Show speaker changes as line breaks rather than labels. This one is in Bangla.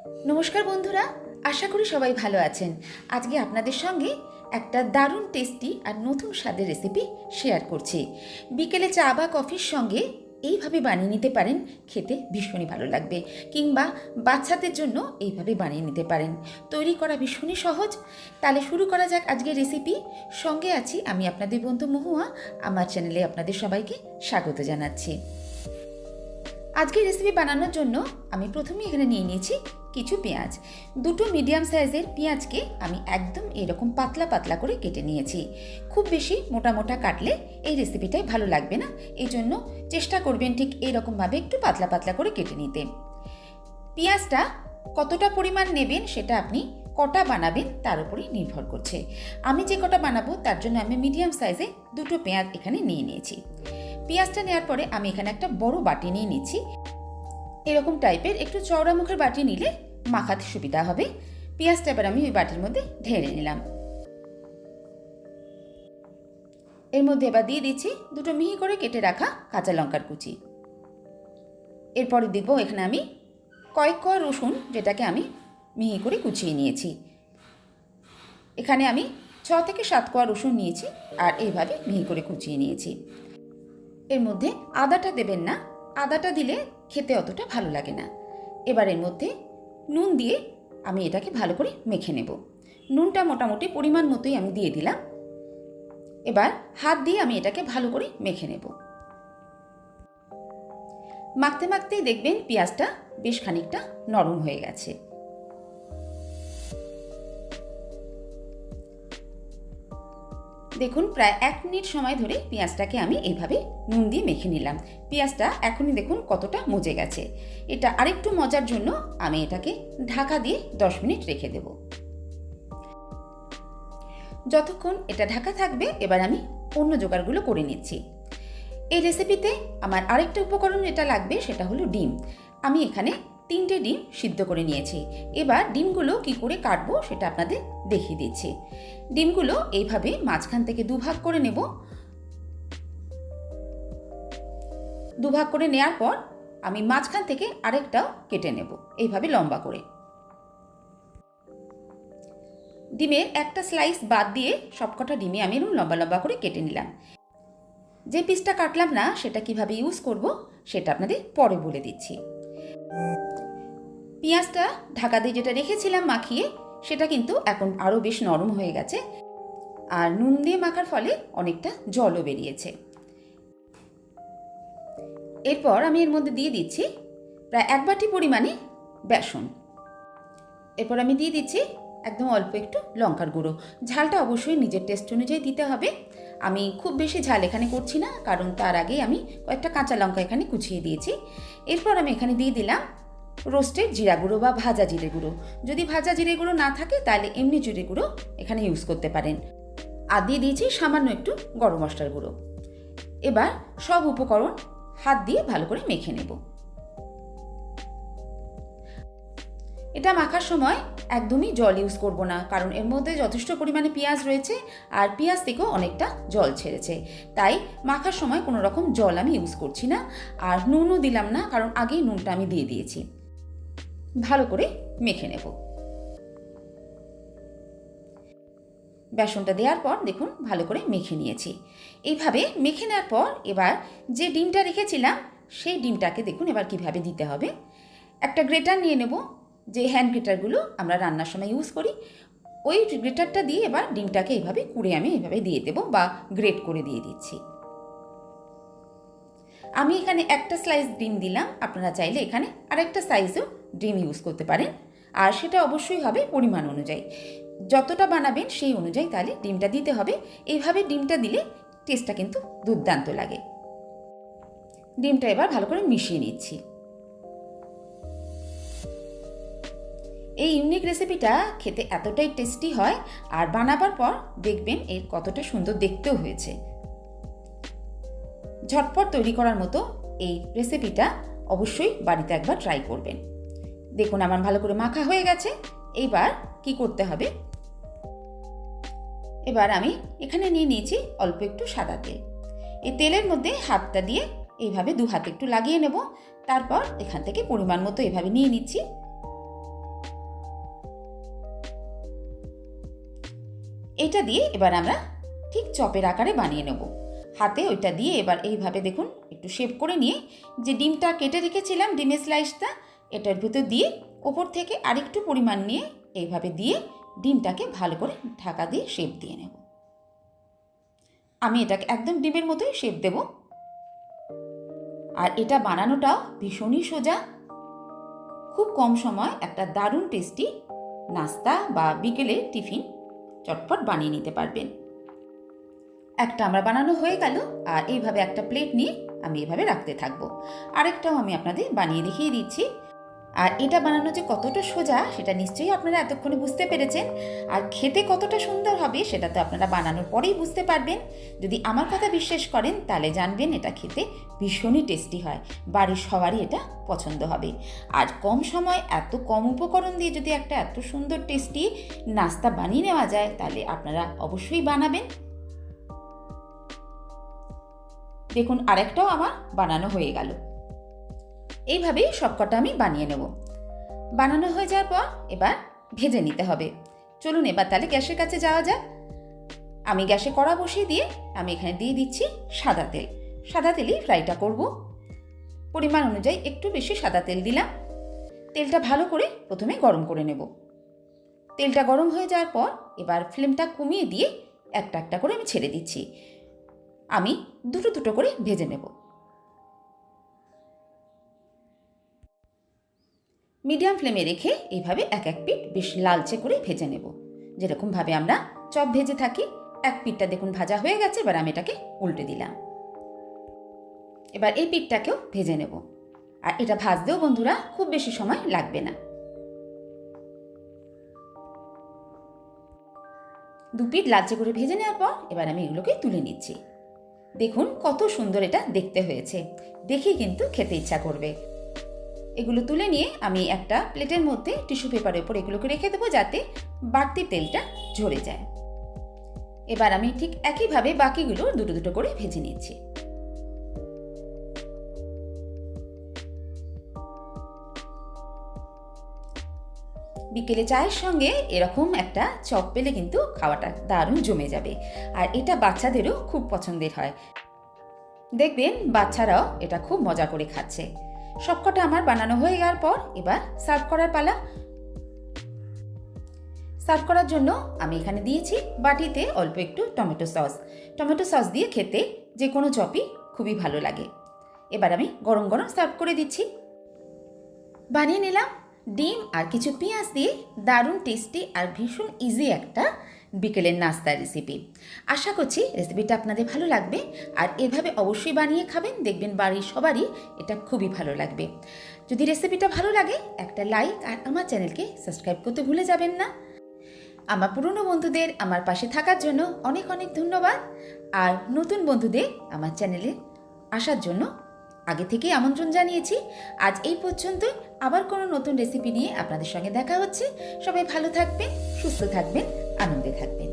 নমস্কার বন্ধুরা, আশা করি সবাই ভালো আছেন। আজকে আপনাদের সঙ্গে একটা দারুণ টেস্টি আর নতুন স্বাদের রেসিপি শেয়ার করছি। বিকেলে চা বা কফির সঙ্গে এইভাবে বানিয়ে নিতে পারেন, খেতে ভীষণই ভালো লাগবে। কিংবা বাচ্চাদের জন্য এইভাবে বানিয়ে নিতে পারেন, তৈরি করা ভীষণই সহজ। তাহলে শুরু করা যাক আজকের রেসিপি। সঙ্গে আছি আমি আপনাদের বন্ধু মহুয়া। আমার চ্যানেলে আপনাদের সবাইকে স্বাগত জানাচ্ছি। আজকের রেসিপি বানানোর জন্য আমি প্রথমে এখানে নিয়ে নিয়েছি কিছু পেঁয়াজ। দুটো মিডিয়াম সাইজের পেঁয়াজকে আমি একদম এরকম পাতলা পাতলা করে কেটে নিয়েছি। খুব বেশি মোটা মোটা কাটলে এই রেসিপিটাই ভালো লাগবে না, এই জন্য চেষ্টা করবেন ঠিক এইরকমভাবে একটু পাতলা পাতলা করে কেটে নিতে। পেঁয়াজটা কতটা পরিমাণ নেবেন সেটা আপনি কটা বানাবেন তার উপরেই নির্ভর করছে। আমি যে কটা বানাবো তার জন্য আমি মিডিয়াম সাইজে দুটো পেঁয়াজ এখানে নিয়ে নিয়েছি। পেঁয়াজটা নেওয়ার পরে আমি এখানে একটা বড় বাটি নিয়ে নিচ্ছি। এরকম টাইপের একটু চওড়া মুখের বাটি নিলে মাখাতে সুবিধা হবে। পেঁয়াজটা এবার আমি ওই বাটির মধ্যে ঢেলে নিলাম। এর মধ্যে এবার দিয়ে দিচ্ছি দুটো মিহি করে কেটে রাখা কাঁচা লঙ্কার কুচি। এরপরে দেখব এখানে আমি কয়েক কোয়া রসুন, যেটাকে আমি মিহি করে কুচিয়ে নিয়েছি। এখানে আমি 6 থেকে 7 কোয়া রসুন নিয়েছি আর এইভাবে মিহি করে কুচিয়ে নিয়েছি। এর মধ্যে আদাটা দেবেন না, আদাটা দিলে খেতে অতটা ভালো লাগে না। এবার এর মধ্যে নুন দিয়ে আমি এটাকে ভালো করে মেখে নেব। নুনটা মোটামুটি পরিমাণ মতোই আমি দিয়ে দিলাম। এবার হাত দিয়ে আমি এটাকে ভালো করে মেখে নেব। মাখতে মাখতেই দেখবেন পেঁয়াজটা বেশ খানিকটা নরম হয়ে গেছে। দেখুন প্রায় 1 মিনিট সময় ধরে পেঁয়াজটাকে আমি এইভাবে নুন দিয়ে মেখে নিলাম। পেঁয়াজটা এখনই দেখুন কতটা মজে গেছে। এটা আরেকটু মজার জন্য আমি এটাকে ঢাকা দিয়ে 10 মিনিট রেখে দেব। যতক্ষণ এটা ঢাকা থাকবে এবার আমি অন্য জোগাড়গুলো করে নিচ্ছি। এই রেসিপিতে আমার আরেকটা উপকরণ যেটা লাগবে সেটা হলো ডিম। আমি এখানে 3টে ডিম সিদ্ধ করে নিয়েছি। এবার ডিমগুলো কি করে কাটবো সেটা আপনাদের দেখিয়ে দিচ্ছি। ডিমগুলো এইভাবে মাঝখান থেকে দুভাগ করে নেব। দুভাগ করে নেওয়ার পর আমি মাঝখান থেকে আরেকটাও কেটে নেব এইভাবে লম্বা করে। ডিমের একটা স্লাইস বাদ দিয়ে সবকটা ডিমে আমি এরকম লম্বা লম্বা করে কেটে নিলাম। যে পিসটা কাটলাম না সেটা কিভাবে ইউজ করব সেটা আপনাদের পরে বলে দিচ্ছি। পেঁয়াজটা ঢাকা দিয়ে যেটা রেখেছিলাম মাখিয়ে, সেটা কিন্তু এখন আরও বেশ নরম হয়ে গেছে আর নুন দিয়ে মাখার ফলে অনেকটা জলও বেরিয়েছে। এরপর আমি এর মধ্যে দিয়ে দিচ্ছি প্রায় 1 বাটি পরিমাণে বেসন। এরপর আমি দিয়ে দিচ্ছি একদম অল্প একটু লঙ্কার গুঁড়ো। ঝালটা অবশ্যই নিজের টেস্ট অনুযায়ী দিতে হবে। আমি খুব বেশি ঝাল এখানে করছি না, কারণ তার আগেই আমি কয়েকটা কাঁচা লঙ্কা এখানে কুচিয়ে দিয়েছি। এরপর আমি এখানে দিয়ে দিলাম রোস্টেড জিরা গুঁড়ো বা ভাজা জিরে গুঁড়ো। যদি ভাজা জিরে গুঁড়ো না থাকে তাহলে এমনি জিরে গুঁড়ো এখানে ইউজ করতে পারেন। আর দিয়ে দিয়েছি সামান্য একটু গরম মশলার গুঁড়ো। এবার সব উপকরণ হাত দিয়ে ভালো করে মেখে নেব। এটা মাখার সময় একদমই জল ইউজ করব না, কারণ এর মধ্যে যথেষ্ট পরিমাণে পেঁয়াজ রয়েছে আর পেঁয়াজ থেকেও অনেকটা জল ছেড়েছে। তাই মাখার সময় কোনো রকম জল আমি ইউজ করছি না। আর নুনও দিলাম না, কারণ আগেই নুনটা আমি দিয়ে দিয়েছি। ভালো করে মেখে নেব। বেসনটা দেওয়ার পর দেখুন ভালো করে মেখে নিয়েছি। এইভাবে মেখে নেওয়ার পর এবার যে ডিমটা রেখেছিলাম সেই ডিমটাকে দেখুন এবার কিভাবে দিতে হবে। একটা গ্রেটার নিয়ে নেব, যে হ্যান্ড গ্রেটারগুলো আমরা রান্নার সময় ইউজ করি, ওই গ্রেটারটা দিয়ে এবার ডিমটাকে এইভাবে কুড়ে আমি এইভাবে দিয়ে দেবো বা গ্রেট করে দিয়ে দিচ্ছি। আমি এখানে একটা স্লাইস ডিম দিলাম, আপনারা চাইলে এখানে আরেকটা সাইজও ডিম ইউজ করতে পারেন। আর সেটা অবশ্যই হবে পরিমাণ অনুযায়ী, যতটা বানাবেন সেই অনুযায়ী তাহলে ডিমটা দিতে হবে। এইভাবে ডিমটা দিলে টেস্টটা কিন্তু দুর্দান্ত লাগে। ডিমটা এবার ভালো করে মিশিয়ে নিচ্ছি। এই ইউনিক রেসিপিটা খেতে এতটাই টেস্টি হয় আর বানাবার পর দেখবেন এর কতটা সুন্দর দেখতেও হয়েছে। ঝটপট তৈরি করার মতো এই রেসিপিটা অবশ্যই বাড়িতে একবার ট্রাই করবেন। দেখুন আমার ভালো করে মাখা হয়ে গেছে। এইবার কি করতে হবে, এবার আমি এখানে নিয়ে নিয়েছি অল্প একটু সাদা তেল। এই তেলের মধ্যে হাতটা দিয়ে এইভাবে 2 হাতে একটু লাগিয়ে নেব। তারপর এখান থেকে পরিমাণ মতো এভাবে নিয়ে নিচ্ছি। এটা দিয়ে এবার আমরা ঠিক চপের আকারে বানিয়ে নেব। হাতে ওইটা দিয়ে এবার এইভাবে দেখুন একটু শেপ করে নিয়ে যে ডিমটা কেটে রেখেছিলাম, ডিমের স্লাইসটা এটার ভিতর দিয়ে ওপর থেকে আরেকটু পরিমাণ নিয়ে এইভাবে দিয়ে ডিমটাকে ভালো করে ঢাকা দিয়ে শেপ দিয়ে নেব। আমি এটাকে একদম ডিমের মতোই শেপ দেব। আর এটা বানানোটাও ভীষণই সোজা, খুব কম সময় একটা দারুণ টেস্টি নাস্তা বা বিকেলে টিফিন চটপট বানিয়ে নিতে পারবেন। একটা আমরা বানানো হয়ে গেল, আর এইভাবে একটা প্লেট নিয়ে আমি এভাবে রাখতে থাকবো। আরেকটাও আমি আপনাদের বানিয়ে দেখিয়ে দিচ্ছি। আর এটা বানানো যে কতটা সোজা সেটা নিশ্চয়ই আপনারা এতক্ষণে বুঝতে পেরেছেন, আর খেতে কতটা সুন্দর হবে সেটা তো আপনারা বানানোর পরেই বুঝতে পারবেন। যদি আমার কথা বিশ্বাস করেন তাহলে জানবেন এটা খেতে ভীষণই টেস্টি হয়, বাড়ির সবারই এটা পছন্দ হবে। আর কম সময় এত কম উপকরণ দিয়ে যদি একটা এত সুন্দর টেস্টি নাস্তা বানিয়ে নেওয়া যায় তাহলে আপনারা অবশ্যই বানাবেন। দেখুন আরেকটাও আমার বানানো হয়ে গেল। এইভাবেই সবকটা আমি বানিয়ে নেব। বানানো হয়ে যাওয়ার পর এবার ভেজে নিতে হবে। চলুন এবার তাহলে গ্যাসের কাছে যাওয়া যাক। আমি গ্যাসে কড়া বসিয়ে দিয়ে আমি এখানে দিয়ে দিচ্ছি সাদা তেল। সাদা তেলেই ফ্রাইটা করব। পরিমাণ অনুযায়ী একটু বেশি সাদা তেল দিলাম। তেলটা ভালো করে প্রথমে গরম করে নেব। তেলটা গরম হয়ে যাওয়ার পর এবার ফ্লেমটা কমিয়ে দিয়ে একটা একটা করে আমি ছেড়ে দিচ্ছি। আমি দুটো দুটো করে ভেজে নেব। মিডিয়াম ফ্লেমে রেখে এইভাবে এক এক পিঠ বেশ লালচে করে ভেজে নেব, যেরকমভাবে আমরা চপ ভেজে থাকি। এক পিঠটা দেখুন ভাজা হয়ে গেছে, এবার আমি এটাকে উল্টে দিলাম। এবার এই পিঠটাকেও ভেজে নেব। আর এটা ভাজতেও বন্ধুরা খুব বেশি সময় লাগবে না। দু পিঠ লালচে করে ভেজে নেওয়ার পর এবার আমি এগুলোকে তুলে নিচ্ছি। দেখুন কত সুন্দর এটা দেখতে হয়েছে, দেখেই কিন্তু খেতে ইচ্ছা করবে। এগুলো তুলে নিয়ে আমি একটা প্লেটের মধ্যে টিস্যু পেপারের উপর এগুলোকে রেখে দেবো যাতে বাড়তি তেলটা ঝরে যায়। এবার আমি ঠিক একইভাবে বাকিগুলো দুটো দুটো করে ভেজে নিচ্ছি। বিকেলে চায়ের সঙ্গে এরকম একটা চপ পেলে কিন্তু খাওয়াটা দারুণ জমে যাবে। আর এটা বাচ্চাদেরও খুব পছন্দের হয়, দেখবেন বাচ্চারাও এটা খুব মজা করে খাচ্ছে। সবকটা আমার বানানো হয়ে যাওয়ার পর এবার সার্ভ করার পালা। সার্ভ করার জন্য আমি এখানে দিয়েছি বাটিতে অল্প একটু টমেটো সস। টমেটো সস দিয়ে খেতে যে কোনো চপই খুবই ভালো লাগে। এবার আমি গরম গরম সার্ভ করে দিচ্ছি। বানিয়ে নিলাম ডিম আর কিছু পেঁয়াজ দিয়ে দারুণ টেস্টি আর ভীষণ ইজি একটা বিকেলের নাস্তার রেসিপি। আশা করছি রেসিপিটা আপনাদের ভালো লাগবে, আর এভাবে অবশ্যই বানিয়ে খাবেন, দেখবেন বাড়ির সবারই এটা খুবই ভালো লাগবে। যদি রেসিপিটা ভালো লাগে একটা লাইক আর আমার চ্যানেলকে সাবস্ক্রাইব করতে ভুলে যাবেন না। আমার পুরনো বন্ধুদের আমার পাশে থাকার জন্য অনেক অনেক ধন্যবাদ। আর নতুন বন্ধুদের আমার চ্যানেলে আসার জন্য আগে থেকেই আমন্ত্রণ জানিয়েছি। আজ এই পর্যন্তই, আবার কোনো নতুন রেসিপি নিয়ে আপনাদের সঙ্গে দেখা হচ্ছে। সবাই ভালো থাকবেন, সুস্থ থাকবেন, আনন্দে থাকবেন।